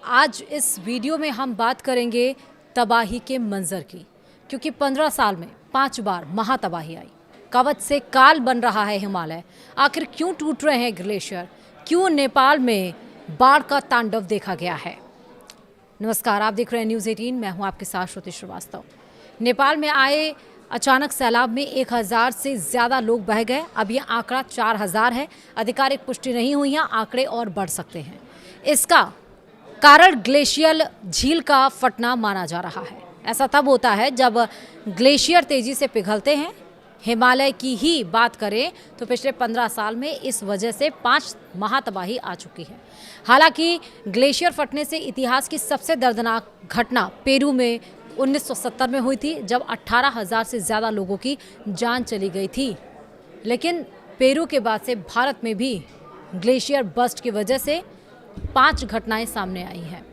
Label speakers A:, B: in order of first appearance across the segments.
A: आज इस वीडियो में हम बात करेंगे तबाही के मंजर की, क्योंकि 15 साल में 5 बार महातबाही आई। कवच से काल बन रहा है हिमालय। आखिर क्यों टूट रहे हैं ग्लेशियर? क्यों नेपाल में बाढ़ का तांडव देखा गया है? नमस्कार, आप देख रहे हैं न्यूज़ 18। मैं हूं आपके साथ श्रुति श्रीवास्तव। नेपाल में आए अचानक सैलाब में 1000 से ज़्यादा लोग बह गए। अब ये आंकड़ा 4000 है। आधिकारिक पुष्टि नहीं हुई है, आंकड़े और बढ़ सकते हैं। इसका कारण ग्लेशियल झील का फटना माना जा रहा है। ऐसा तब होता है जब ग्लेशियर तेजी से पिघलते हैं। हिमालय की ही बात करें तो पिछले 15 साल में इस वजह से 5 महातबाही आ चुकी है। हालांकि ग्लेशियर फटने से इतिहास की सबसे दर्दनाक घटना पेरू में 1970 में हुई थी, जब 18,000 से ज़्यादा लोगों की जान चली गई थी। लेकिन पेरू के बाद से भारत में भी ग्लेशियर बस्ट की वजह से 5 घटनाएं सामने आई हैं।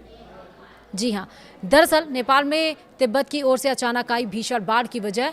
A: जी हाँ, दरअसल नेपाल में तिब्बत की ओर से अचानक आई भीषण बाढ़ की वजह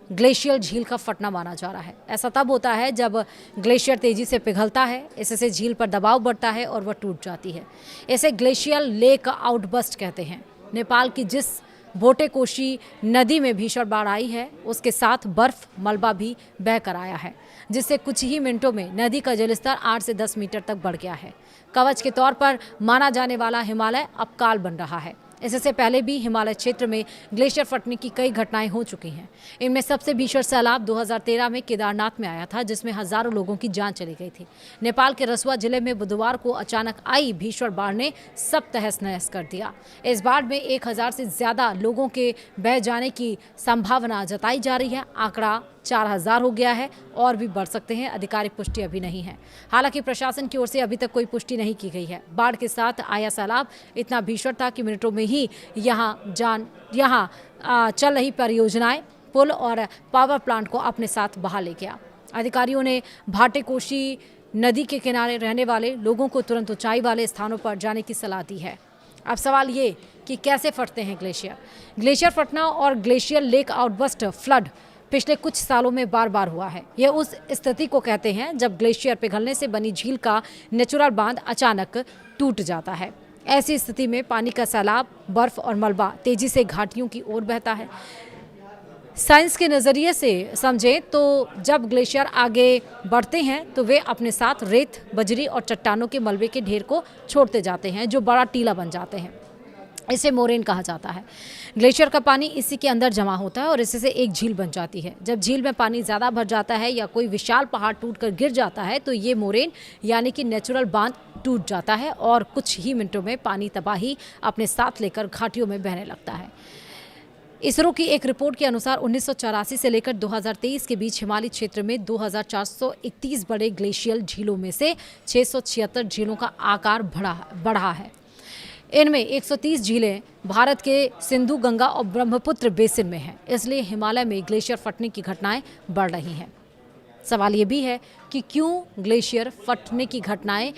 A: ग्लेशियर झील का फटना माना जा रहा है। ऐसा तब होता है जब ग्लेशियर तेजी से पिघलता है, इससे झील पर दबाव बढ़ता है और वह टूट जाती है। इसे ग्लेशियर लेक आउटबस्ट कहते हैं। नेपाल की जिस भोटेकोशी नदी में भीषण बाढ़ आई है, उसके साथ बर्फ मलबा भी बह कर आया है, जिससे कुछ ही मिनटों में नदी का जलस्तर 8 से 10 मीटर तक बढ़ गया है। कवच के तौर पर माना जाने वाला हिमालय अब काल बन रहा है। इससे पहले भी हिमालय क्षेत्र में ग्लेशियर फटने की कई घटनाएं हो चुकी हैं। इनमें सबसे भीषण सैलाब 2013 में केदारनाथ में आया था, जिसमें हजारों लोगों की जान चली गई थी। नेपाल के रसुआ जिले में बुधवार को अचानक आई भीषण बाढ़ ने सब तहस नहस कर दिया। इस बाढ़ में 1000 से ज्यादा लोगों के बह जाने की संभावना जताई जा रही है। आंकड़ा 4000 हो गया है और भी बढ़ सकते हैं। आधिकारिक पुष्टि अभी नहीं है। हालांकि प्रशासन की ओर से अभी तक कोई पुष्टि नहीं की गई है। बाढ़ के साथ आया सैलाब इतना भीषण था कि मिनटों में ही यहाँ चल रही परियोजनाएं, पुल और पावर प्लांट को अपने साथ बहा ले गया। अधिकारियों ने भाटेकोशी नदी के किनारे रहने वाले लोगों को तुरंत ऊंचाई वाले स्थानों पर जाने की सलाह दी है। अब सवाल ये कि कैसे फटते हैं ग्लेशियर फटना और ग्लेशियर लेक आउटबस्ट फ्लड पिछले कुछ सालों में बार बार हुआ है। यह उस स्थिति को कहते हैं जब ग्लेशियर पिघलने से बनी झील का नेचुरल बांध अचानक टूट जाता है। ऐसी स्थिति में पानी का सैलाब, बर्फ और मलबा तेजी से घाटियों की ओर बहता है। साइंस के नज़रिए से समझें तो जब ग्लेशियर आगे बढ़ते हैं तो वे अपने साथ रेत, बजरी और चट्टानों के मलबे के ढेर को छोड़ते जाते हैं, जो बड़ा टीला बन जाते हैं। इसे मोरेन कहा जाता है। ग्लेशियर का पानी इसी के अंदर जमा होता है और इसी से एक झील बन जाती है। जब झील में पानी ज़्यादा भर जाता है या कोई विशाल पहाड़ टूटकर गिर जाता है तो ये मोरेन यानी कि नेचुरल बांध टूट जाता है और कुछ ही मिनटों में पानी तबाही अपने साथ लेकर घाटियों में बहने लगता है। इसरो की एक रिपोर्ट के अनुसार 1984 से लेकर 2023 के बीच हिमालयी क्षेत्र में 2431 बड़े ग्लेशियल झीलों में से 676 झीलों का आकार बढ़ा है। इनमें 130 झीलें भारत के सिंधु, गंगा और ब्रह्मपुत्र बेसिन में हैं। इसलिए हिमालय में ग्लेशियर फटने की घटनाएं बढ़ रही हैं। सवाल ये भी है कि क्यों ग्लेशियर फटने की घटनाएं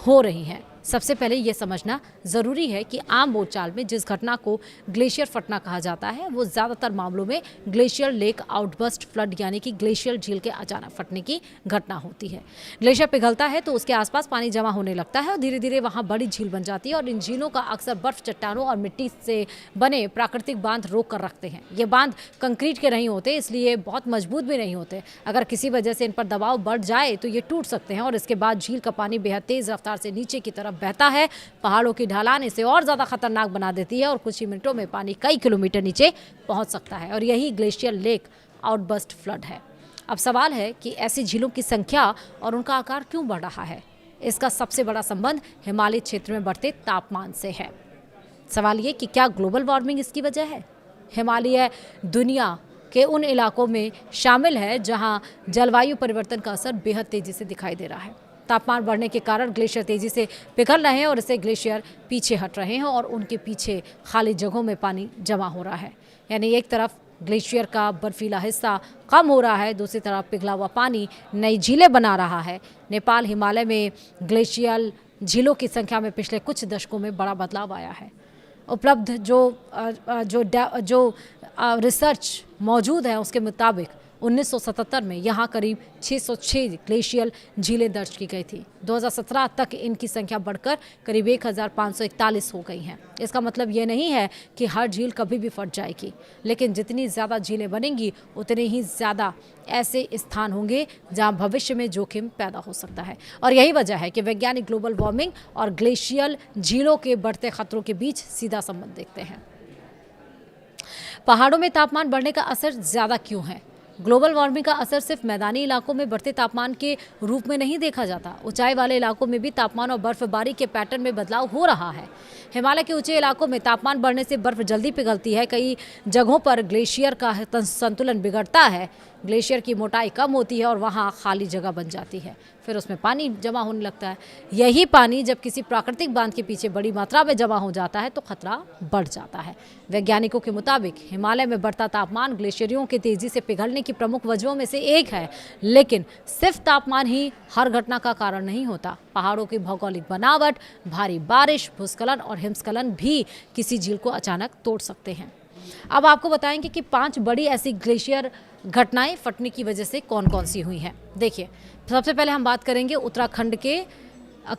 A: हो रही हैं। सबसे पहले ये समझना ज़रूरी है कि आम बोलचाल में जिस घटना को ग्लेशियर फटना कहा जाता है वो ज़्यादातर मामलों में ग्लेशियर लेक आउटबस्ट फ्लड यानी कि ग्लेशियर झील के अचानक फटने की घटना होती है। ग्लेशियर पिघलता है तो उसके आसपास पानी जमा होने लगता है और धीरे धीरे वहाँ बड़ी झील बन जाती है और इन झीलों का अक्सर बर्फ, चट्टानों और मिट्टी से बने प्राकृतिक बांध रोक कर रखते हैं। ये बांध कंक्रीट के नहीं होते, इसलिए बहुत मजबूत भी नहीं होते। अगर किसी वजह से इन पर दबाव बढ़ जाए तो ये टूट सकते हैं और इसके बाद झील का पानी बेहद तेज़ रफ्तार से नीचे की तरफ बहता है। पहाड़ों की ढलान इसे और ज़्यादा खतरनाक बना देती है और कुछ ही मिनटों में पानी कई किलोमीटर नीचे पहुंच सकता है और यही ग्लेशियर लेक आउटबस्ट फ्लड है। अब सवाल है कि ऐसी झीलों की संख्या और उनका आकार क्यों बढ़ रहा है? इसका सबसे बड़ा संबंध हिमालयी क्षेत्र में बढ़ते तापमान से है। सवाल ये कि क्या ग्लोबल वार्मिंग इसकी वजह है? हिमालय दुनिया के उन इलाकों में शामिल है जहां जलवायु परिवर्तन का असर बेहद तेजी से दिखाई दे रहा है। तापमान बढ़ने के कारण ग्लेशियर तेजी से पिघल रहे हैं और इससे ग्लेशियर पीछे हट रहे हैं और उनके पीछे खाली जगहों में पानी जमा हो रहा है। यानी एक तरफ ग्लेशियर का बर्फीला हिस्सा कम हो रहा है, दूसरी तरफ पिघला हुआ पानी नई झीलें बना रहा है। नेपाल हिमालय में ग्लेशियल झीलों की संख्या में पिछले कुछ दशकों में बड़ा बदलाव आया है। उपलब्ध जो रिसर्च मौजूद है उसके मुताबिक 1977 में यहाँ करीब 606 ग्लेशियल झीलें दर्ज की गई थी। 2017 तक इनकी संख्या बढ़कर करीब 1541 हो गई हैं। इसका मतलब ये नहीं है कि हर झील कभी भी फट जाएगी, लेकिन जितनी ज़्यादा झीलें बनेंगी उतने ही ज़्यादा ऐसे स्थान होंगे जहां भविष्य में जोखिम पैदा हो सकता है। और यही वजह है कि वैज्ञानिक ग्लोबल वार्मिंग और ग्लेशियल झीलों के बढ़ते खतरों के बीच सीधा संबंध देखते हैं। पहाड़ों में तापमान बढ़ने का असर ज़्यादा क्यों है? ग्लोबल वार्मिंग का असर सिर्फ मैदानी इलाकों में बढ़ते तापमान के रूप में नहीं देखा जाता। ऊंचाई वाले इलाकों में भी तापमान और बर्फबारी के पैटर्न में बदलाव हो रहा है। हिमालय के ऊंचे इलाकों में तापमान बढ़ने से बर्फ जल्दी पिघलती है। कई जगहों पर ग्लेशियर का संतुलन बिगड़ता है। ग्लेशियर की मोटाई कम होती है और वहाँ खाली जगह बन जाती है, फिर उसमें पानी जमा होने लगता है। यही पानी जब किसी प्राकृतिक बांध के पीछे बड़ी मात्रा में जमा हो जाता है तो खतरा बढ़ जाता है। वैज्ञानिकों के मुताबिक हिमालय में बढ़ता तापमान ग्लेशियरों के तेजी से पिघलने की प्रमुख वजहों में से एक है, लेकिन सिर्फ तापमान ही हर घटना का कारण नहीं होता। पहाड़ों की भौगोलिक बनावट, भारी बारिश, भूस्खलन और हिमस्खलन भी किसी झील को अचानक तोड़ सकते हैं। अब आपको बताएंगे कि 5 बड़ी ऐसी ग्लेशियर घटनाएं फटने की वजह से कौन कौन सी हुई हैं। देखिए, सबसे पहले हम बात करेंगे उत्तराखंड के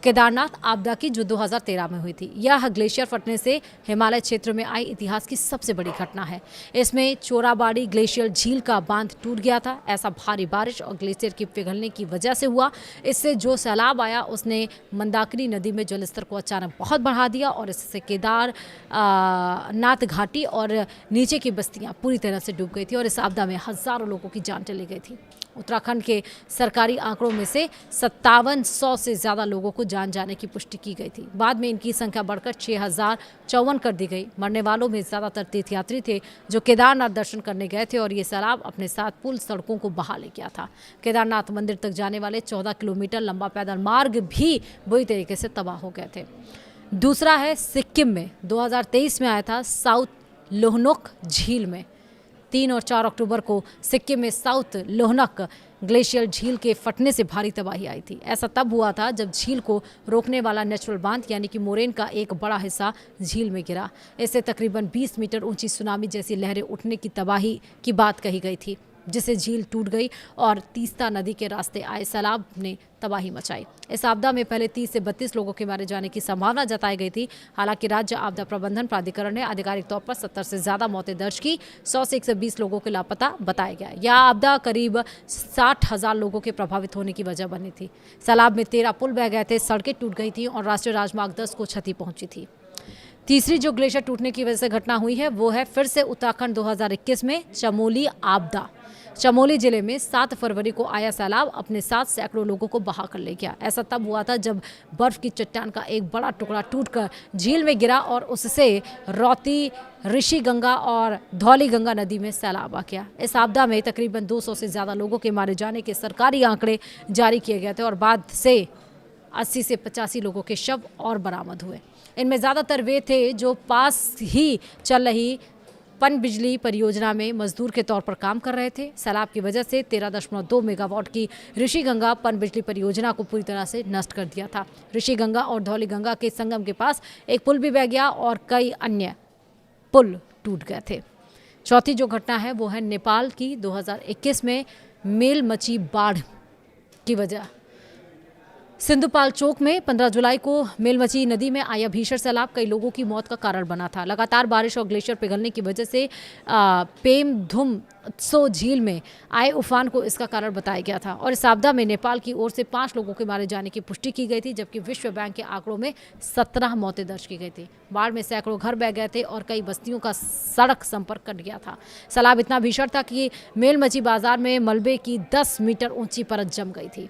A: केदारनाथ आपदा की, जो 2013 में हुई थी। यह ग्लेशियर फटने से हिमालय क्षेत्र में आई इतिहास की सबसे बड़ी घटना है। इसमें चोराबाड़ी ग्लेशियर झील का बांध टूट गया था। ऐसा भारी बारिश और ग्लेशियर की पिघलने की वजह से हुआ। इससे जो सैलाब आया उसने मंदाकिनी नदी में जलस्तर को अचानक बहुत बढ़ा दिया और इससे केदारनाथ घाटी और नीचे की बस्तियां पूरी तरह से डूब गई थी और इस आपदा में हज़ारों लोगों की जान चली गई थी। उत्तराखंड के सरकारी आंकड़ों में से 5700 से ज़्यादा लोगों को जान जाने की पुष्टि की गई थी। बाद में इनकी संख्या बढ़कर 6054 कर दी गई। मरने वालों में ज़्यादातर तीर्थयात्री थे जो केदारनाथ दर्शन करने गए थे और ये सैलाब अपने साथ पुल सड़कों को बहा ले गया था। केदारनाथ मंदिर तक जाने वाले 14 किलोमीटर लंबा पैदल मार्ग भी बुरी तरीके से तबाह हो गए थे। दूसरा है सिक्किम में 2023 में आया था साउथ लोहनुक झील में। 3 और 4 अक्टूबर को सिक्किम में साउथ लोहनुक ग्लेशियर झील के फटने से भारी तबाही आई थी। ऐसा तब हुआ था जब झील को रोकने वाला नेचुरल बांध यानी कि मोरेन का एक बड़ा हिस्सा झील में गिरा। इससे तकरीबन 20 मीटर ऊंची सुनामी जैसी लहरें उठने की तबाही की बात कही गई थी, जिससे झील टूट गई और तीस्ता नदी के रास्ते आए सैलाब ने तबाही मचाई। इस आपदा में पहले 30 से 32 लोगों के मारे जाने की संभावना जताई गई थी। हालांकि राज्य आपदा प्रबंधन प्राधिकरण ने आधिकारिक तौर पर 70 से ज़्यादा मौतें दर्ज की। 100 से 120 लोगों को लापता बताया गया। यह आपदा करीब 60,000 लोगों के प्रभावित होने की वजह बनी थी। सैलाब में 13 पुल बह गए थे, सड़कें टूट गई थी और राष्ट्रीय राजमार्ग 10 को क्षति पहुंची थी। तीसरी जो ग्लेशियर टूटने की वजह से घटना हुई है वो है फिर से उत्तराखंड 2021 में चमोली आपदा। चमोली जिले में 7 फरवरी को आया सैलाब अपने साथ सैकड़ों लोगों को बहा कर ले गया। ऐसा तब हुआ था जब बर्फ की चट्टान का एक बड़ा टुकड़ा टूटकर झील में गिरा और उससे रौती, ऋषि गंगा और धौली गंगा नदी में सैलाब आ गया। इस आपदा में तकरीबन 200 से ज़्यादा लोगों के मारे जाने के सरकारी आंकड़े जारी किए गए थे और बाद से 80 से 85 लोगों के शव और बरामद हुए। इनमें ज़्यादातर वे थे जो पास ही चल रही पनबिजली परियोजना में मजदूर के तौर पर काम कर रहे थे। सैलाब की वजह से 13.2 मेगावाट की ऋषि गंगा पनबिजली परियोजना को पूरी तरह से नष्ट कर दिया था। ऋषि गंगा और धौली गंगा के संगम के पास एक पुल भी बह गया और कई अन्य पुल टूट गए थे। चौथी जो घटना है वो है नेपाल की 2021 में मेल मची बाढ़ की वजह। सिंधुपाल चौक में 15 जुलाई को मेलमची नदी में आया भीषण सैलाब कई लोगों की मौत का कारण बना था। लगातार बारिश और ग्लेशियर पिघलने की वजह से पेमधुम त्सो झील में आए उफान को इसका कारण बताया गया था और इस आपदा में नेपाल की ओर से 5 लोगों के मारे जाने की पुष्टि की गई थी, जबकि विश्व बैंक के आंकड़ों में 17 मौतें दर्ज की गई थी। बाढ़ में सैकड़ों घर बह गए थे और कई बस्तियों का सड़क संपर्क कट गया था। सैलाब इतना भीषण था कि मेलमची बाजार में मलबे की 10 मीटर ऊंची परत जम गई थी।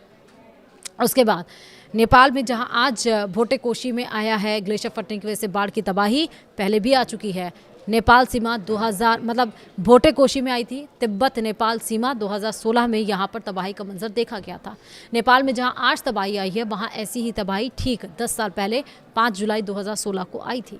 A: उसके बाद नेपाल में जहां आज भोटेकोशी में आया है ग्लेशियर फटने की वजह से बाढ़ की तबाही, पहले भी आ चुकी है। नेपाल सीमा 2000 मतलब भोटेकोशी में आई थी। तिब्बत नेपाल सीमा 2016 में यहां पर तबाही का मंजर देखा गया था। नेपाल में जहां आज तबाही आई है वहां ऐसी ही तबाही ठीक 10 साल पहले 5 जुलाई 2016 को आई थी।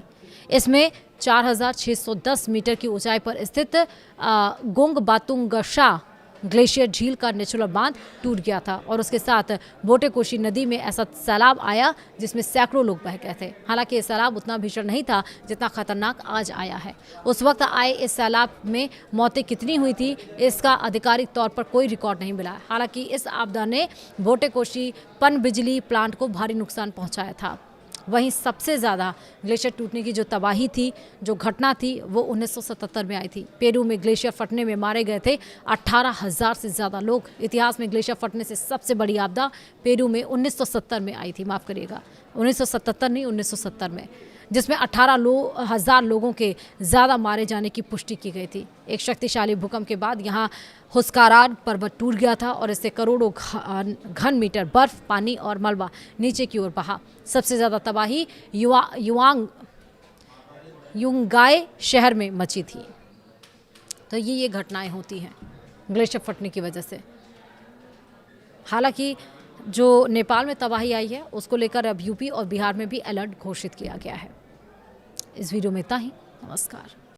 A: इसमें 4610 मीटर की ऊंचाई पर स्थित गोंग बातुंगशा ग्लेशियर झील का नेचुरल बांध टूट गया था और उसके साथ बोटेकोशी नदी में ऐसा सैलाब आया जिसमें सैकड़ों लोग बह गए थे। हालांकि ये सैलाब उतना भीषण नहीं था जितना खतरनाक आज आया है। उस वक्त आए इस सैलाब में मौतें कितनी हुई थी इसका आधिकारिक तौर पर कोई रिकॉर्ड नहीं मिला। हालांकि इस आपदा ने बोटेकोशी पनबिजली प्लांट को भारी नुकसान पहुंचाया था। वहीं सबसे ज़्यादा ग्लेशियर टूटने की जो तबाही थी, जो घटना थी, वो 1977 में आई थी। पेरू में ग्लेशियर फटने में मारे गए थे 18,000 से ज़्यादा लोग। इतिहास में ग्लेशियर फटने से सबसे बड़ी आपदा पेरू में 1970 में आई थी, माफ़ करिएगा 1977 नहीं 1970 में, जिसमें 18,000 लोगों के ज़्यादा मारे जाने की पुष्टि की गई थी। एक शक्तिशाली भूकंप के बाद यहाँ हुस्कारार पर्वत टूट गया था और इससे करोड़ों घन मीटर बर्फ, पानी और मलबा नीचे की ओर बहा। सबसे ज़्यादा तबाही युंगाई शहर में मची थी। तो ये घटनाएं होती हैं ग्लेशियर फटने की वजह से। हालांकि जो नेपाल में तबाही आई है उसको लेकर अब यूपी और बिहार में भी अलर्ट घोषित किया गया है। इस वीडियो में इतना ही। नमस्कार।